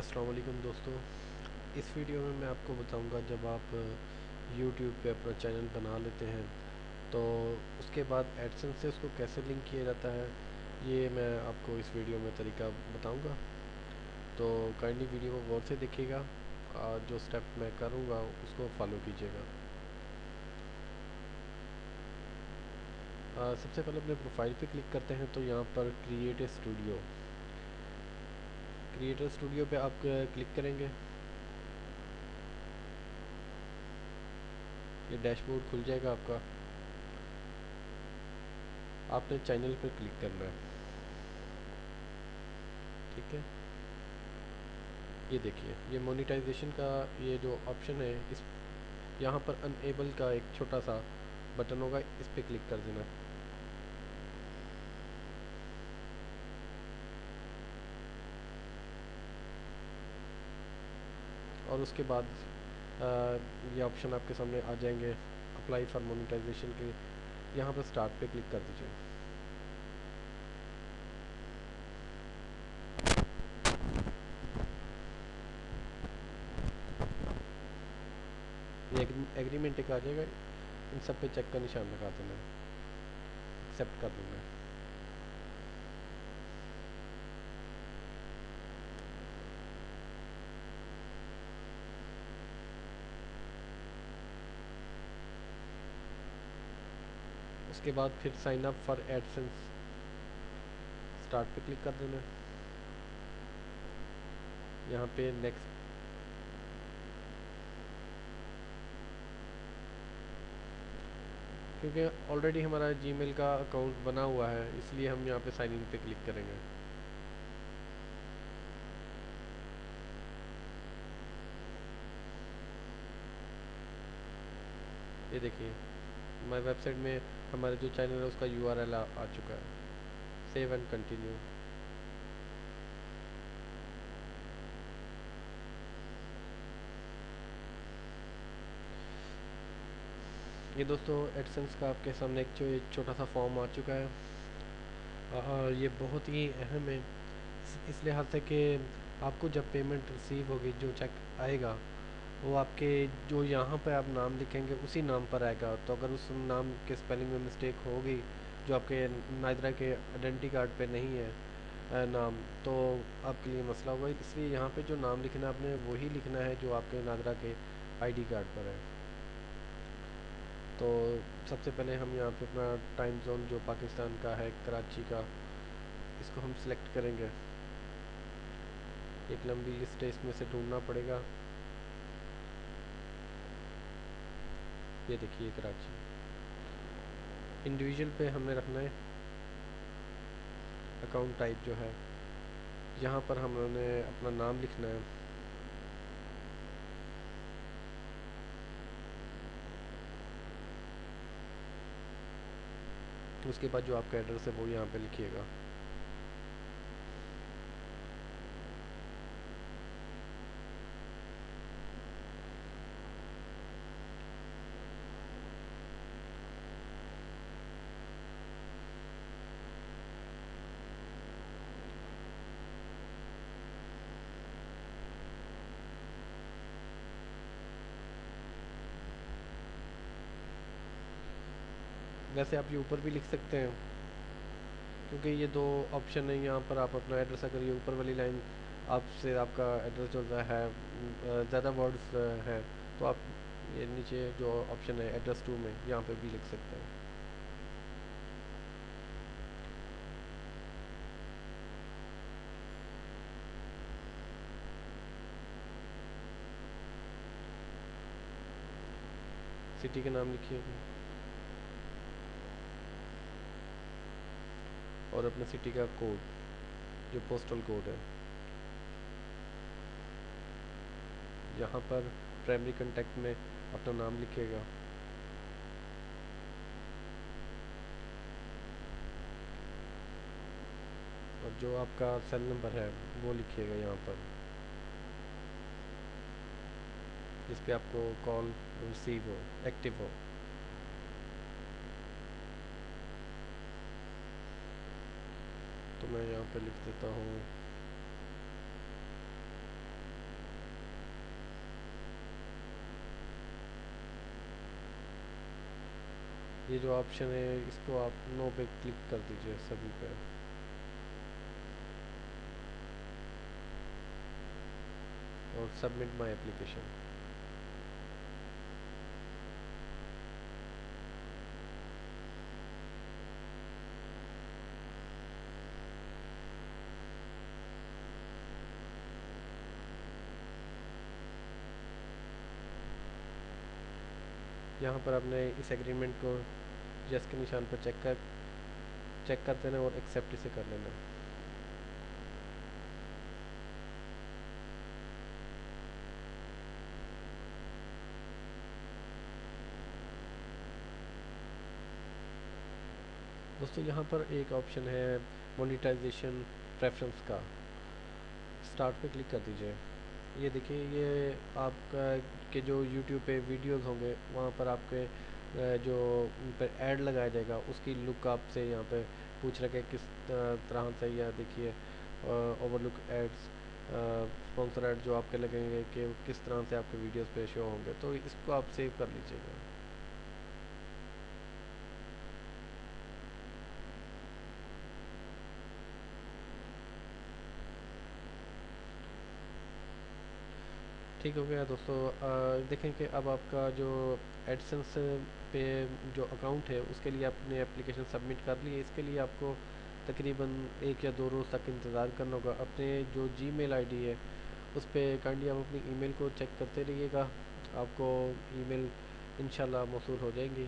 अस्सलाम वालेकुम दोस्तों। इस वीडियो में मैं आपको बताऊंगा जब आप YouTube पे अपना चैनल बना लेते हैं तो उसके बाद एडसेंस से उसको कैसे लिंक किया जाता है, ये मैं आपको इस वीडियो में तरीका बताऊंगा। तो काइंडली वीडियो को गौर से देखिएगा और जो स्टेप मैं करूंगा उसको फॉलो कीजिएगा। सबसे पहले अपने प्रोफाइल पे क्लिक करते हैं तो यहाँ पर क्रिएटर स्टूडियो पे आप क्लिक करेंगे। ये डैशबोर्ड खुल जाएगा आपका। आपने चैनल पर क्लिक करना है, ठीक है। ये देखिए, ये मोनेटाइजेशन का ये जो ऑप्शन है, इस यहाँ पर अनएबल का एक छोटा सा बटन होगा, इस पर क्लिक कर देना। और उसके बाद ये ऑप्शन आपके सामने आ जाएंगे अप्लाई फॉर मोनेटाइजेशन के। यहाँ पर स्टार्ट पे क्लिक कर दीजिए। ये एग्रीमेंट एक आ जाएगा, इन सब पे चेक का निशान लगा देना है, एक्सेप्ट कर देना है। उसके बाद फिर sign up for AdSense, start पे क्लिक कर देना है। यहाँ पे नेक्स्ट, क्योंकि ऑलरेडी हमारा जीमेल का अकाउंट बना हुआ है इसलिए हम यहाँ पे साइन इन पे क्लिक करेंगे। ये देखिए, हमारी वेबसाइट में हमारे जो चैनल है उसका URL आ चुका है। Save and continue. ये दोस्तों एडसेंस का आपके सामने एक छोटा सा फॉर्म आ चुका है। ये बहुत ही अहम है इस लिहाज से कि आपको जब पेमेंट रिसीव होगी, जो चेक आएगा वो आपके जो यहाँ पर आप नाम लिखेंगे उसी नाम पर आएगा। तो अगर उस नाम के स्पेलिंग में मिस्टेक होगी जो आपके नादरा के आइडेंटिटी कार्ड पे नहीं है नाम, तो आपके लिए मसला होगा। इसलिए यहाँ पे जो नाम लिखना है आपने वही लिखना है जो आपके नादरा के ID कार्ड पर है। तो सबसे पहले हम यहाँ पे अपना टाइम जोन जो पाकिस्तान का है, कराची का, इसको हम सिलेक्ट करेंगे। एक लंबी लिस्ट है, इसमें से ढूंढना पड़ेगा। ये देखिए कराची। इंडिविजुअल पे हमने रखना है अकाउंट टाइप जो है, यहाँ पर हमने अपना नाम लिखना है। उसके बाद जो आपका एड्रेस है वो यहाँ पे लिखिएगा। वैसे आप ये ऊपर भी लिख सकते हैं, क्योंकि ये दो ऑप्शन है यहाँ पर। आप अपना एड्रेस, अगर ये ऊपर वाली लाइन आपसे आपका एड्रेस जो है ज़्यादा वर्ड्स हैं, तो आप ये नीचे जो ऑप्शन है एड्रेस टू में, यहाँ पे भी लिख सकते हैं। सिटी का नाम लिखिए और अपने सिटी का कोड, जो पोस्टल कोड है, यहाँ पर प्राइमरी कांटेक्ट में अपना नाम लिखिएगा। और जो आपका सेल नंबर है वो लिखिएगा यहाँ पर, जिस पे आपको कॉल रिसीव हो, एक्टिव हो। तो मैं यहाँ पे लिख देता हूँ ये जो ऑप्शन है इसको आप नो पे क्लिक कर दीजिए सभी पे। और सबमिट माय एप्लीकेशन। यहाँ पर आपने इस एग्रीमेंट को यस के निशान पर चेक कर देना और एक्सेप्ट इसे कर लेना। दोस्तों यहाँ पर एक ऑप्शन है मोनेटाइजेशन प्रेफरेंस का, स्टार्ट पे क्लिक कर दीजिए। ये देखिए, ये आपका के जो यूट्यूब पे वीडियोस होंगे वहाँ पर आपके जो उन पर ऐड लगाया जाएगा उसकी लुक आपसे यहाँ पे पूछ रखा है किस तरह से। या देखिए ओवरलुक एड्स, स्पॉन्सर ऐड जो आपके लगेंगे कि किस तरह से आपके वीडियोस पे शो होंगे, तो इसको आप सेव कर लीजिएगा। ठीक हो गया दोस्तों। देखें कि अब आपका जो एडसेंस पे जो अकाउंट है उसके लिए आपने एप्लीकेशन सबमिट कर ली है। इसके लिए आपको तकरीबन 1 या 2 रोज़ तक इंतज़ार करना होगा। अपने जो जीमेल आईडी है उस पर काइंडली आप अपनी ईमेल को चेक करते रहिएगा, आपको ईमेल इंशाल्लाह मौसूल हो जाएंगी।